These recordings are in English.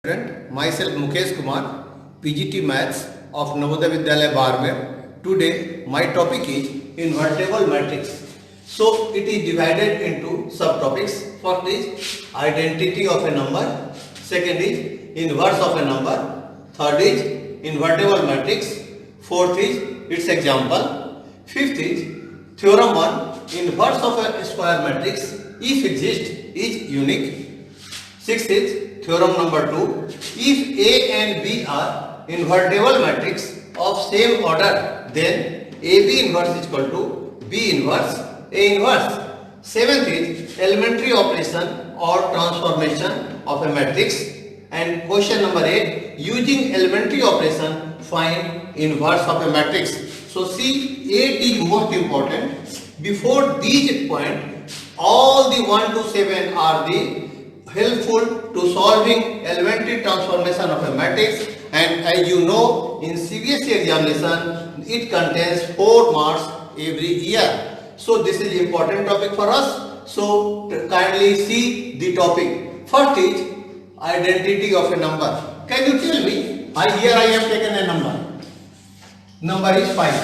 Myself Mukesh Kumar, PGT Maths of Navodaya Vidyalaya Barmer. Today my topic is invertible matrix. So it is divided into subtopics. First is identity of a number. Second is inverse of a number. Third is invertible matrix. Fourth is its example. Fifth is theorem 1, inverse of a square matrix if exists is unique. Sixth is theorem number 2, if A and B are invertible matrix of same order, then AB inverse is equal to B inverse A inverse. Seventh is elementary operation or transformation of a matrix. And question number 8, using elementary operation find inverse of a matrix. So see, 8 is most important. Before these points, all the 1 to 7 are the helpful to solving elementary transformation of a matrix, and as you know, in CBSE examination it contains 4 marks every year. So this is important topic for us. So kindly see the topic. First is identity of a number. Can you tell me? Here I have taken a number. Number is 5.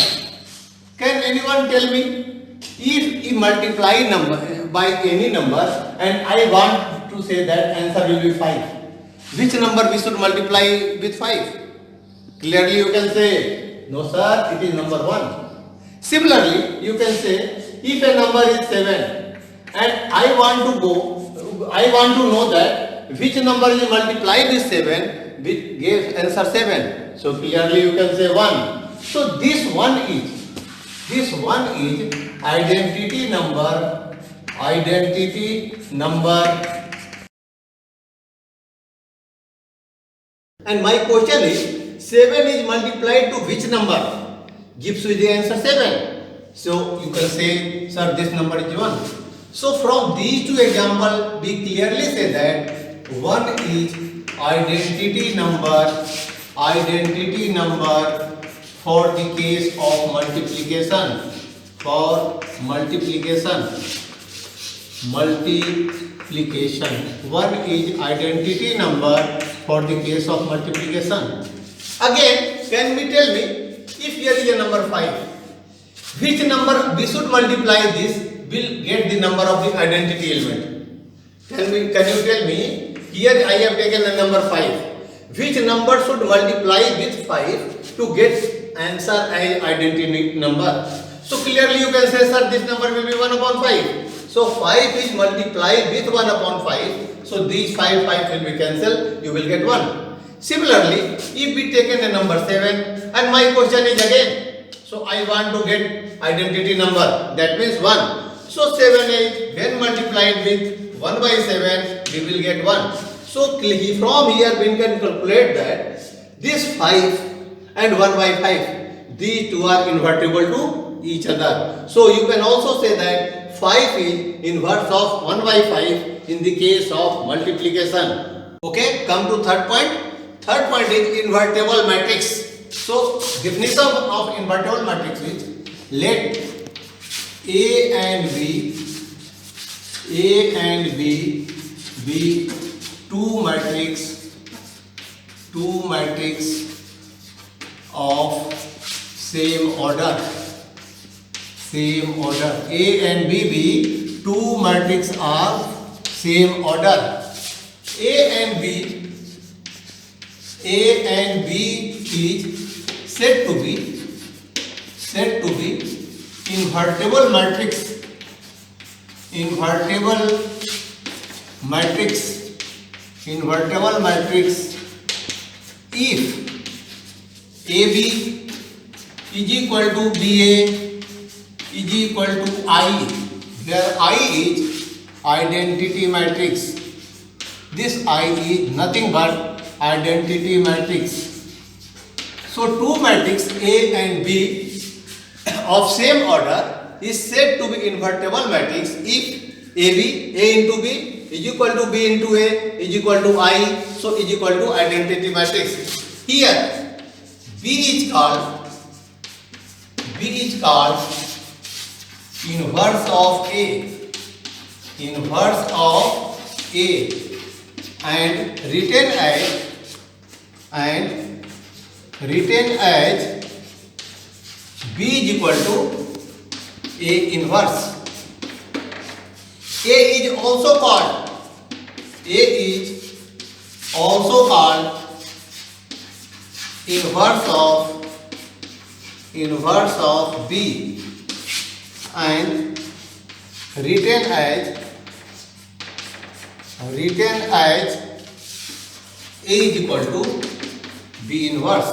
Can anyone tell me, if you multiply number by any number and I want to say that answer will be 5, which number we should multiply with 5? Clearly you can say, no sir, it is number 1. Similarly, you can say, if a number is 7 and I want to know that which number is multiplied with 7 which gives answer 7. So clearly you can say 1. So this one is identity number. And my question is, 7 is multiplied to which number? Gives you the answer 7. So you can say, sir, this number is 1. So from these two examples, we clearly say that 1 is identity number for the case of multiplication. One is identity number for the case of multiplication. Again, can we tell me, if here is a number 5, which number we should multiply this will get the number of the identity element? Can you tell me? Here I have taken a number 5. Which number should multiply with 5 to get answer as identity number? So clearly you can say, sir, this number will be 1 upon 5. So 5 is multiplied with 1 upon 5. So these 5 will be cancelled. You will get 1. Similarly, if we taken a number 7 and my question is again, so I want to get identity number, that means 1. So 7 is when multiplied with 1 by 7, we will get 1. So from here we can calculate that this 5 and 1 by 5, these two are invertible to each other. So you can also say that 5 is inverse of 1 by 5 in the case of multiplication. Okay, come to third point. Third point is invertible matrix. So definition of invertible matrix is, let A and B be two matrix of same order. A and B be two matrix of same order. A and B is said to be invertible matrix if AB is equal to BA is equal to I, where I is identity matrix. This I is nothing but identity matrix. So two matrix A and B of same order is said to be invertible matrix if A into B is equal to B into A is equal to I, so is equal to identity matrix. Here B is called inverse of A and written as and written as B is equal to A inverse. A is also called inverse of B and written as A is equal to B inverse.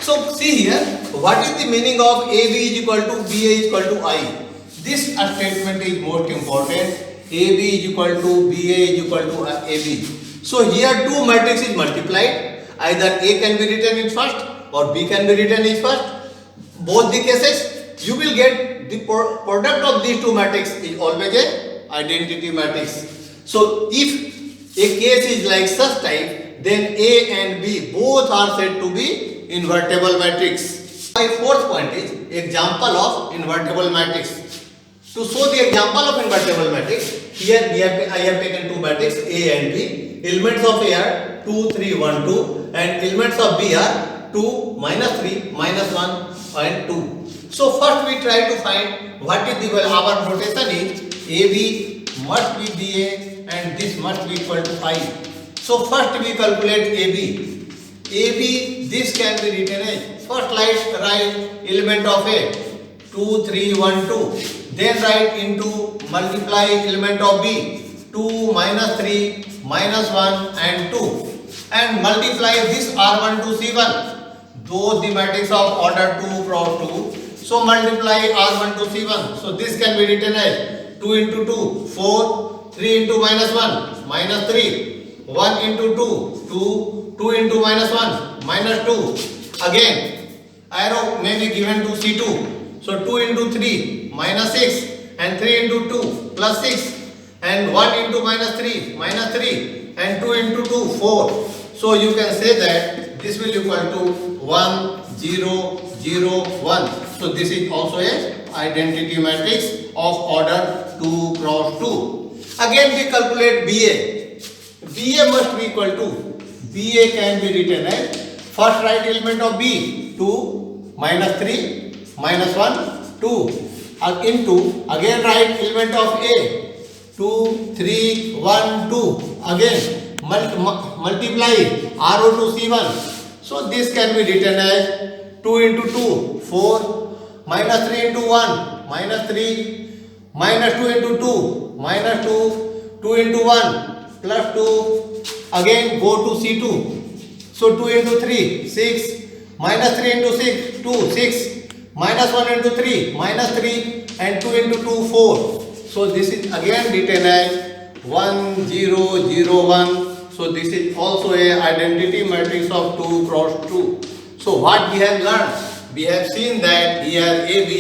So see here, what is the meaning of AB is equal to BA is equal to I? This statement is most important. AB is equal to BA is equal to AB. So here two matrices multiplied. Either A can be written in first or B can be written in first. Both the cases, you will get the product of these two matrices is always a identity matrix. So if a case is like such type, then A and B both are said to be invertible matrix. My fourth point is example of invertible matrix. To show the example of invertible matrix, here I have taken two matrices A and B. Elements of A are 2, 3, 1, 2 and elements of B are 2, -3, -1 and 2. So first we try to find what is the our notation is AB must be BA and this must be equal to I. So first we calculate AB. AB, this can be written as first write element of A 2, 3, 1, 2. Then write into multiply element of B 2, -3, -1 and 2 and multiply this R1 to C1. Though the matrix of order 2 cross 2. So multiply R1 to C1. So this can be written as 2 into 2 4, 3 into -1 -3, 1 into 2 2, 2 into -1 -2. Again arrow may be given to C2. So 2 into 3 -6 and 3 into 2 +6 and 1 into -3 -3 and 2 into 2 4. So you can say that this will equal to 1 0 0 1. So this is also a identity matrix of order 2 cross 2. Again we calculate BA. BA must be equal to, BA can be written as first right element of B 2 -3 -1 2 into again right element of A 2 3 1 2 again multiply RO to C1. So this can be written as 2 into 2 4 -3 into 1 -3 -2 into 2 -2 2 into 1 +2 again go to C2. So 2 into 3 6 -3 into 6 2 6 -1 into 3 -3 and 2 into 2 4. So this is again written as 1 0 0 1. So this is also a identity matrix of 2 cross 2. So what we have learned? We have seen that here AB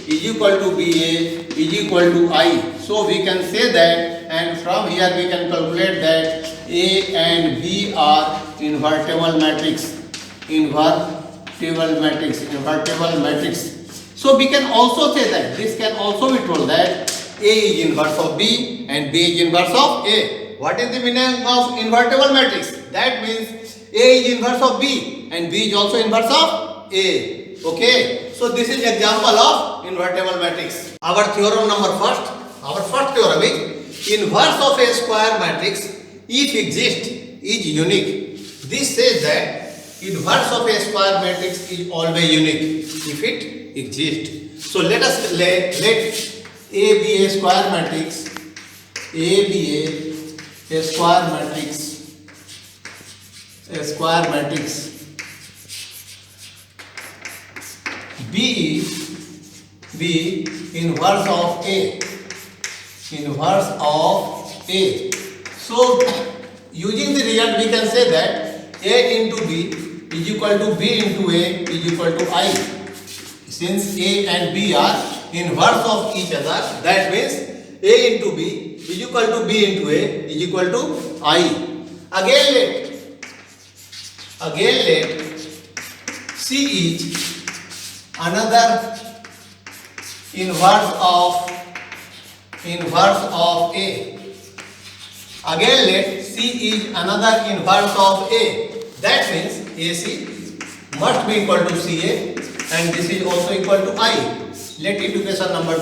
is equal to BA is equal to I. So we can say that, and from here we can calculate that A and B are invertible matrix. Invertible matrix. So we can also say that this can also be told that A is inverse of B and B is inverse of A. What is the meaning of invertible matrix? That means A is inverse of B and B is also inverse of A. Okay. So this is example of invertible matrix. Our theorem number first. Our first theorem is inverse of a square matrix if exist is unique. This says that inverse of a square matrix is always unique if it exists. So let A be a square matrix. A be a square matrix. A square matrix. B inverse of A. Inverse of A. So using the result we can say that A into B is equal to B into A is equal to I. Since A and B are inverse of each other, that means A into B is equal to B into A is equal to I. Again let C is another inverse of A. Again let C is another inverse of A. That means AC must be equal to CA and this is also equal to I. Let equation number 2.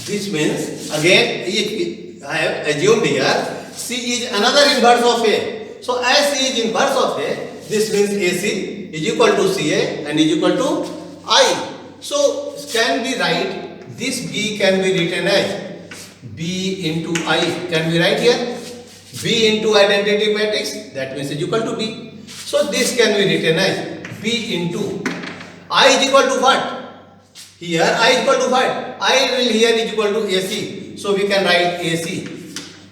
This means again if I have assumed here C is another inverse of A. So as C is inverse of A, this means AC is equal to CA and is equal to I. So can we write this B can be written as B into I. Can we write here? B into identity matrix, that means is equal to B. So this can be written as B into I is equal to what? Here I is equal to what? I will here is equal to AC. So we can write AC.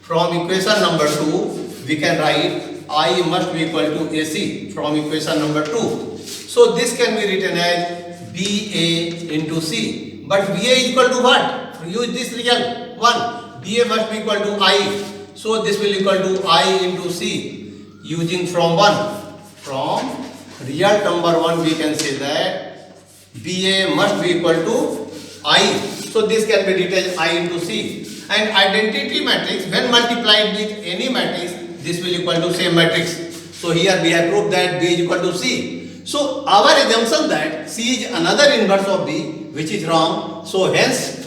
From equation number 2, we can write I must be equal to AC from equation number 2. So this can be written as BA into C. But BA is equal to what? Use this result 1. BA must be equal to I. So this will equal to I into C. Using from 1. From result number 1 we can say that BA must be equal to I. So this can be written as I into C. And identity matrix when multiplied with any matrix, this will equal to same matrix. So here we have proved that B is equal to C. So our assumption that C is another inverse of B, which is wrong. So hence,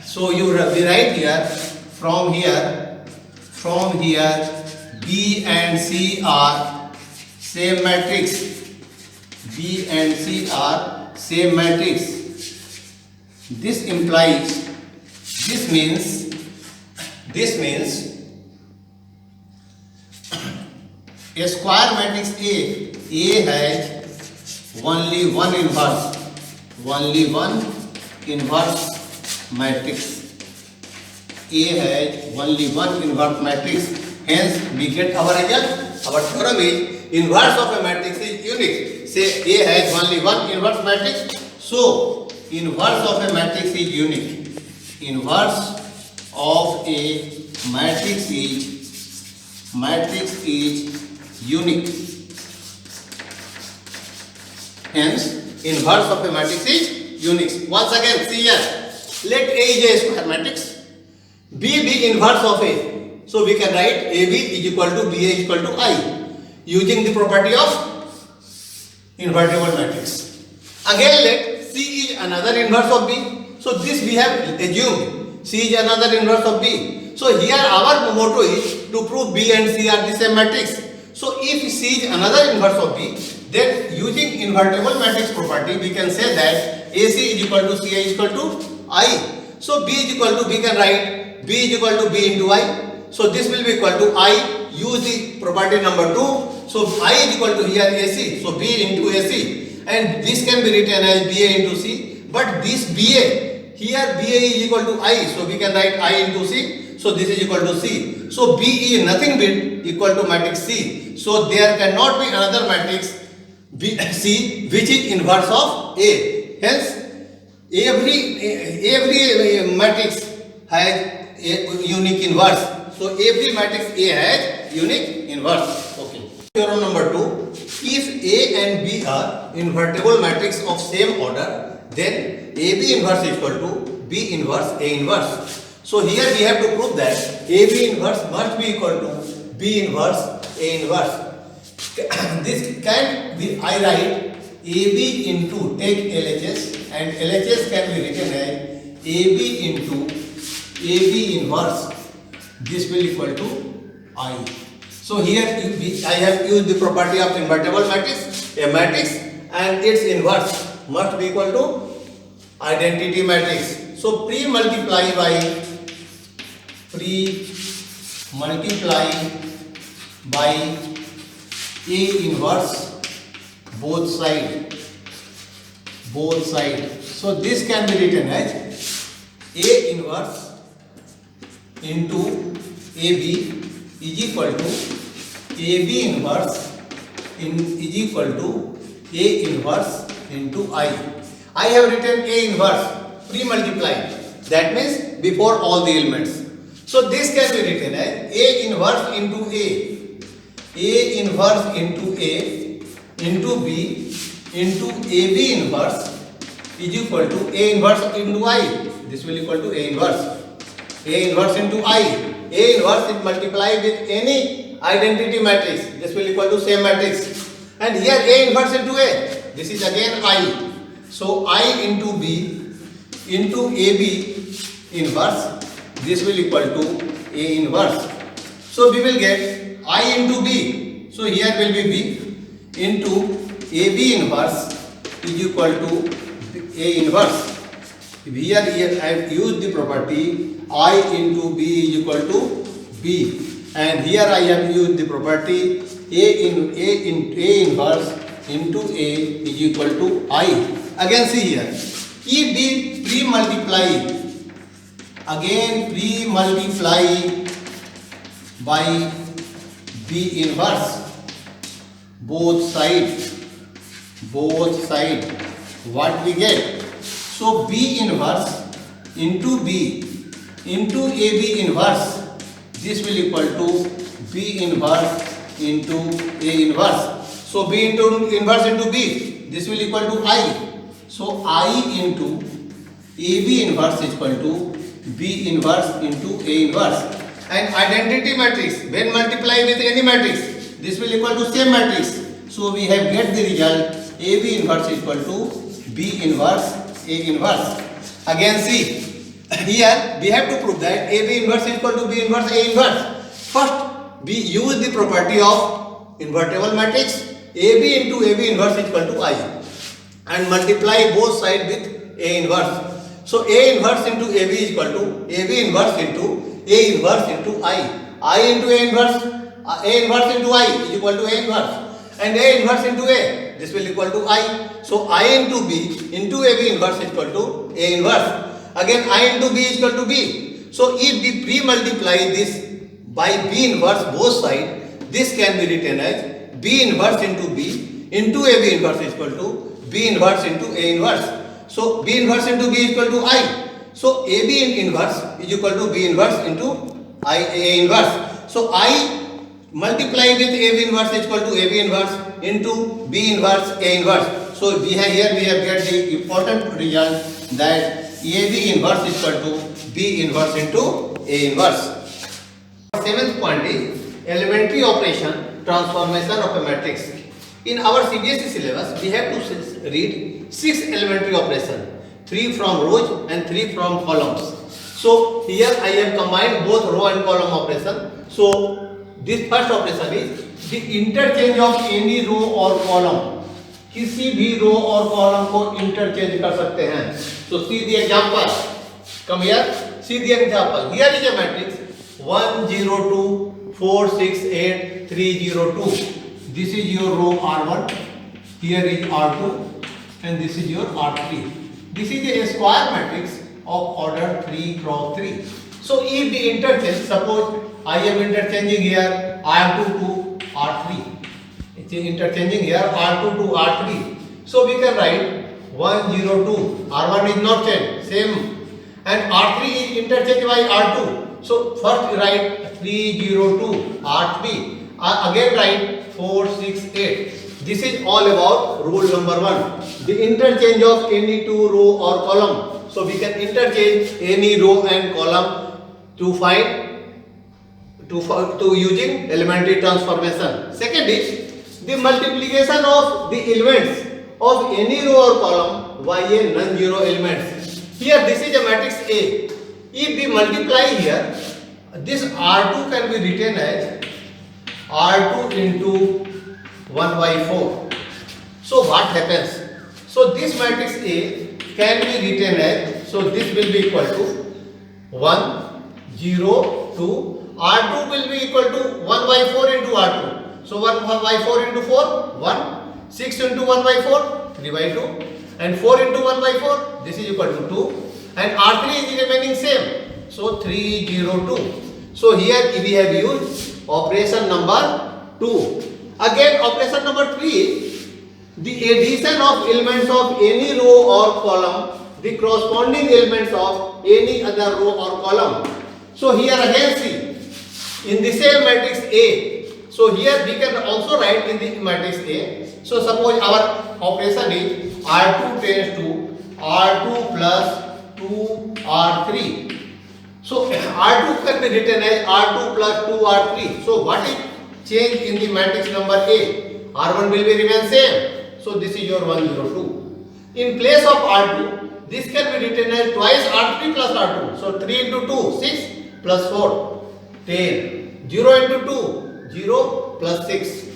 so we write here from here B and C are same matrix. B and C are same matrix. This implies, this means a square matrix A has only one inverse matrix. A has only one inverse matrix. Hence, we get our result. Our theorem is inverse of a matrix is unique. Say A has only one inverse matrix. So, inverse of a matrix is unique. Inverse of a matrix is unique. Hence, inverse of a matrix is unique. Once again, see here. Let A is a square matrix. B be inverse of A. So we can write AB is equal to BA is equal to I using the property of invertible matrix. Again, let C is another inverse of B. So this we have assumed C is another inverse of B. So here our motto is to prove B and C are the same matrix. So if C is another inverse of B, then using invertible matrix property, we can say that AC is equal to CA is equal to I. So B is equal to, we can write B is equal to B into I. So this will be equal to I. Use the property number 2. So I is equal to here AC. So B into AC. And this can be written as BA into C. But this BA, here BA is equal to I. So we can write I into C. So this is equal to C. So B is nothing but equal to matrix C. So there cannot be another matrix C which is inverse of A. Hence every matrix has a unique inverse. So every matrix A has unique inverse. Okay. Theorem number 2. If A and B are invertible matrix of same order, then AB inverse is equal to B inverse A inverse. So here we have to prove that AB inverse must be equal to B inverse A inverse. This can be, I write AB into, take LHS, and LHS can be written as AB into AB inverse. This will equal to I. So here I have used the property of invertible matrix. A matrix and its inverse must be equal to identity matrix. So pre-multiply by A inverse both side. So this can be written as A inverse into AB is equal to AB inverse is equal to A inverse into I. I have written A inverse pre-multiplied. That means before all the elements. So this can be written as A inverse into A inverse into A into B into AB inverse is equal to A inverse into I. This will equal to A inverse. A inverse into I. A inverse is multiplied with any identity matrix. This will equal to same matrix. And here A inverse into A. This is again I. So I into B into AB inverse. This will equal to A inverse. So we will get I into B. So here will be B into AB inverse is equal to A inverse. Here I have used the property I into B is equal to B. And here I have used the property A inverse into A is equal to I. Again see here, if we pre-multiply by B inverse both sides, what we get? So B inverse into B into AB inverse, this will equal to B inverse into A inverse. So B into inverse into B, this will equal to I. So I into AB inverse is equal to B inverse into A inverse. And identity matrix, when multiply with any matrix, this will equal to same matrix. So we have get the result AB inverse is equal to B inverse A inverse. Again see, here we have to prove that AB inverse is equal to B inverse A inverse. First we use the property of invertible matrix. AB into AB inverse is equal to I and multiply both sides with A inverse. So A inverse into AB is equal to AB inverse into A inverse into I into A inverse into I is equal to A inverse, and A inverse into A, this will equal to I. So I into B into AB inverse is equal to A inverse. Again I into B is equal to B. So if we pre-multiply this by B inverse both sides, this can be written as B inverse into B into AB inverse is equal to B inverse into A inverse. So B inverse into B is equal to I. So AB inverse is equal to B inverse into A inverse. So I multiply with AB inverse is equal to AB inverse into B inverse A inverse. So we have here we have get the important result that AB inverse is equal to B inverse into A inverse. Seventh point is elementary operation transformation of a matrix. In our CBSE syllabus, we have to read 6 elementary operations, 3 from rows and 3 from columns. So here I have combined both row and column operation. So this first operation is the interchange of any row or column. किसी भी रो और column को interchange कर सकते हैं. So see the example. Come here. See the example. Here is a matrix 1 0 2 4 6 8 3 0 2. This is your row R1. Here is R2, and this is your R3. This is a square matrix of order 3 cross 3. So if the interchange, suppose I am interchanging here R2 to R3. It is interchanging here R2 to R3. So we can write 1 0 2. R1 is not changed, same, and R3 is interchanged by R2. So first write 3 0 2 R3. Again write 4 6 8. This is all about rule number 1. The interchange of any two row or column. So we can interchange any row and column to find to using elementary transformation. Second is the multiplication of the elements of any row or column by a non-zero elements. Here this is a matrix A. If we multiply here, this R2 can be written as R2 into 1 by 4. So what happens? So this matrix A can be written as, so this will be equal to 1 0 2. R2 will be equal to 1 by 4 into R2. So 1 by 4 into 4, 1. 6 into 1 by 4, 3 by 2. And 4 into 1 by 4, this is equal to 2. And R3 is remaining same. So 3 0 2. So here we have used operation number 2. Again operation number 3, the addition of elements of any row or column, the corresponding elements of any other row or column. So here again see, in the same matrix A. So here we can also write in the matrix A. So suppose our operation is R2 tends to R2 plus 2 R3. So R2 can be written as R2 plus 2 R3. So what is change in the matrix number A. R1 will be remain same. So this is your 1 0 2. In place of R2, this can be written as twice R3 plus R2. So 3 into 2, 6 plus 4, 10. 0 into 2, 0 plus 6.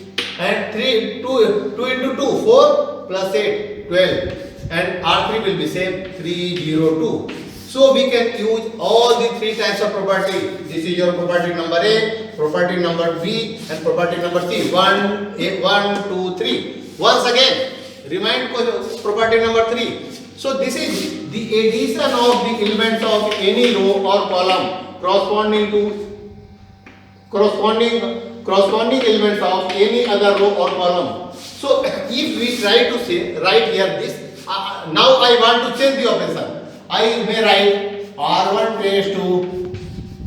And 2 into 2, 4 plus 8, 12. And R3 will be same, 3 0 2. So we can use all the three types of property. This is your property number A, property number B, and property number C. 1, 2, 3. Once again, remind property number 3. So this is the addition of the elements of any row or column corresponding to corresponding elements of any other row or column. So if we try to say write here this, now I want to change the operation. I may write R1 tends to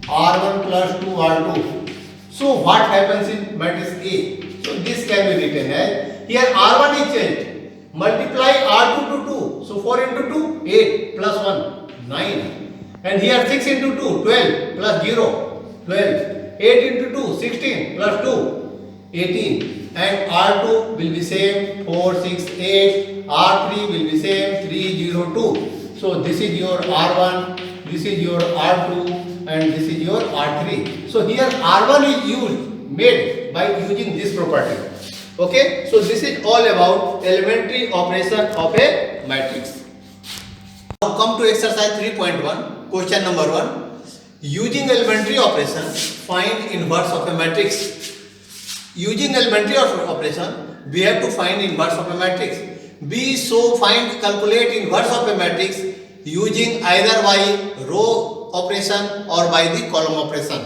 R1 plus 2 R2. So what happens in matrix A? So this can be written as, here R1 is changed. Multiply R2 to 2. So 4 into 2, 8 plus 1, 9. And here 6 into 2, 12 plus 0, 12. 8 into 2, 16 plus 2, 18. And R2 will be same, 4, 6, 8. R3 will be same, 3, 0, 2. So this is your R1, this is your R2, and this is your R3. So here R1 is made by using this property. Okay, so this is all about elementary operation of a matrix. Now come to exercise 3.1, question number 1. Using elementary operation, find inverse of a matrix. Using elementary operation, we have to find inverse of a matrix. Calculate inverse of a matrix using either by row operation or by the column operation.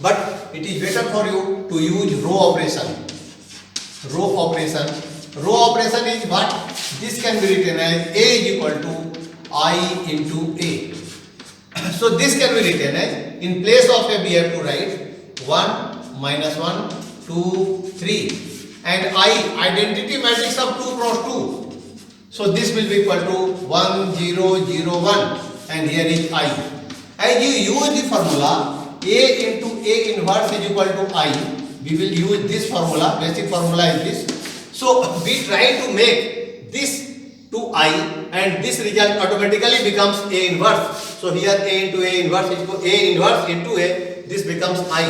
But it is better for you to use row operation. Row operation is what? This can be written as A is equal to I into A. So this can be written as, in place of A we have to write 1 minus 1, 2, 3. And I, identity matrix of 2 cross 2. So this will be equal to 1 0 0 1, and here is I. As you use the formula A into A inverse is equal to I, we will use this formula. Basic formula is this. So we try to make this to I, and this result automatically becomes A inverse. So here A into A inverse is equal to A inverse into A. This becomes I.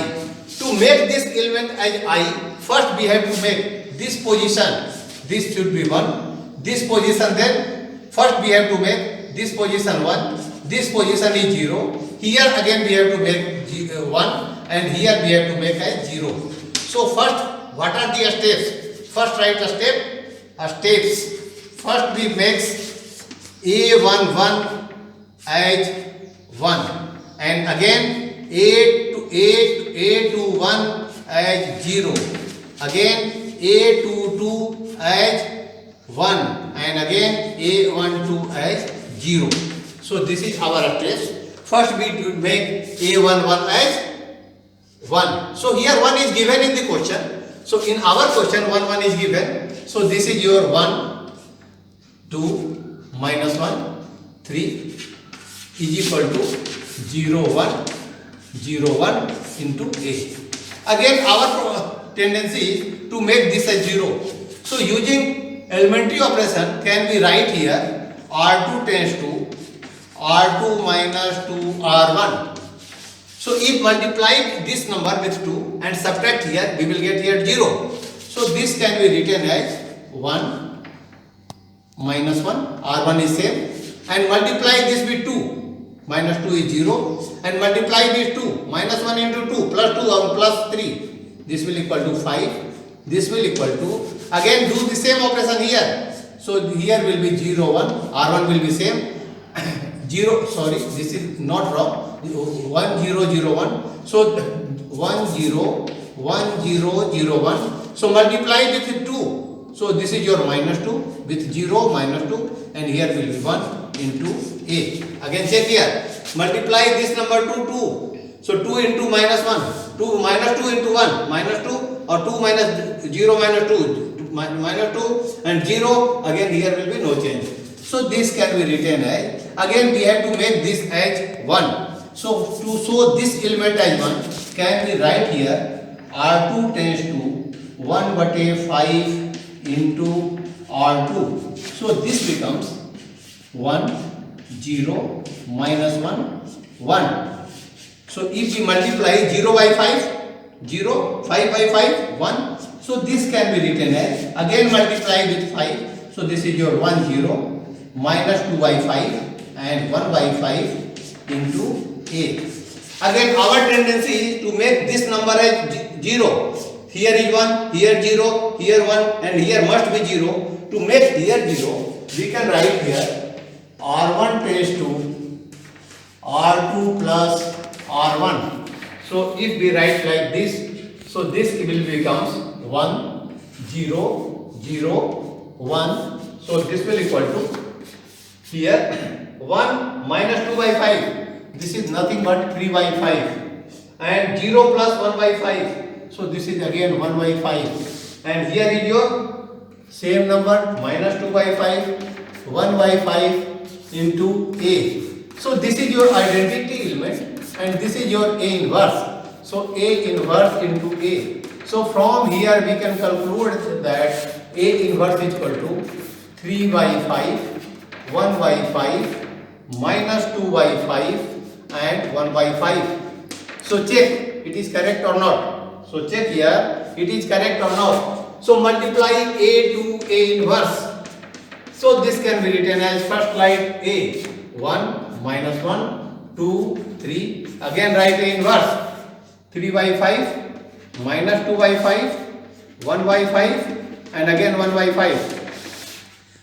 To make this element as I, first we have to make this position. This should be 1. This position, then first we have to make this position 1, this position is 0, here again we have to make 1, and here we have to make as 0. So first, what are the steps? First write steps. First we make A11 as 1, and again A21 as 0, again A22 as 1, and again A12 as 0. So this is our address. First we make A11 as 1. So here 1 is given in the question. So in our question 1 is given. So this is your 1, 2, minus 1, 3 is equal to 0, 1, 0, 1 into A. Again our tendency is to make this as 0. So using elementary operation can be write here R2 tends to R2 minus 2 R1. So if multiply this number with 2 and subtract here, we will get here 0. So this can be written as 1 minus 1, R1 is same, and multiply this with 2, minus 2 is 0, and multiply this 2, minus 1 into 2, plus 2 or plus 3, this will equal to 5, this will equal to, again do the same operation here. So here will be 0, 1, R1 will be same, 0, sorry, this is not wrong, 1, 0, 0, 1, so 1, 0, 1, 0, 0, 1, so multiply with 2, so this is your minus 2, with 0, minus 2, and here will be 1 into A. Again check here, multiply this number to 2, so 2 into minus 1, 2 minus 2 into 1, minus 2, or 2 minus 0 minus 2, minus 2 and 0, again here will be no change. So this can be written as, again we have to make this as 1. So to show this element as 1, can we write here R2 tends to 1/5 into R2. So this becomes 1, 0, minus 1, 1. So if we multiply 0 by 5, 0, 5 by 5, 1. So this can be written as, again multiply with 5. So this is your 1, 0, minus 2 by 5 and 1 by 5 into A. Again our tendency is to make this number as 0. Here is 1, here 0, here 1 and here must be 0. To make here 0, we can write here R1 tends to R2 plus R1. So if we write like this, so this will becomes 1, 0, 0, 1. So this will equal to here 1 minus 2 by 5. This is nothing but 3 by 5 and 0 plus 1 by 5. So this is again 1 by 5 and here is your same number minus 2 by 5, 1 by 5 into A. So this is your identity element and this is your A inverse. So A inverse into A. So from here we can conclude that A inverse is equal to 3 by 5, 1 by 5, minus 2 by 5 and 1 by 5. So check it is correct or not. So check here it is correct or not. So multiply A to A inverse. So this can be written as first write A 1 minus 1 2 3 again write A inverse 3 by 5 minus 2 by 5 1 by 5 and again 1 by 5.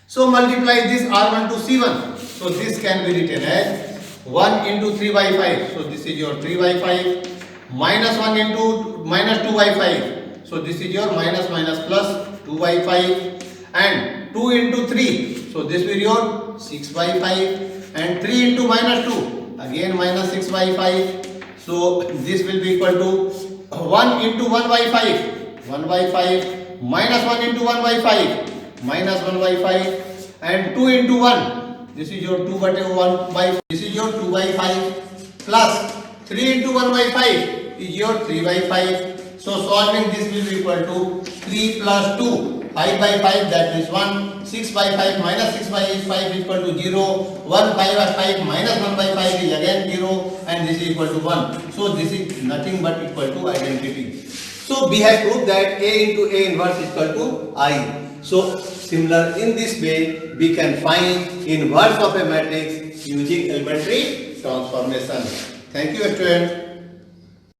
So multiply this R1 to C1. So this can be written as 1 into 3 by 5. So this is your 3 by 5 minus 1 into minus 2 by 5. So this is your minus minus plus 2 by 5 and 2 into 3. So this will be your 6 by 5 and 3 into minus 2 again minus 6 by 5. So this will be equal to 1 into 1 by 5 1 by 5 minus 1 into 1 by 5 minus 1 by 5 and 2 into 1. This is your 2 by 1 by this is your 2 by 5 plus 3 into 1 by 5 is your 3 by 5. So solving this will be equal to 3 plus 2 5 by 5 that is 1 6 by 5 minus 6 by 5 is equal to 0 1 5 by 5 minus 1 by 5 is again 0 and this is equal to 1. So this is nothing but equal to identity. So we have proved that A into A inverse is equal to I. So similar in this way we can find inverse of a matrix using elementary transformation. Thank you students.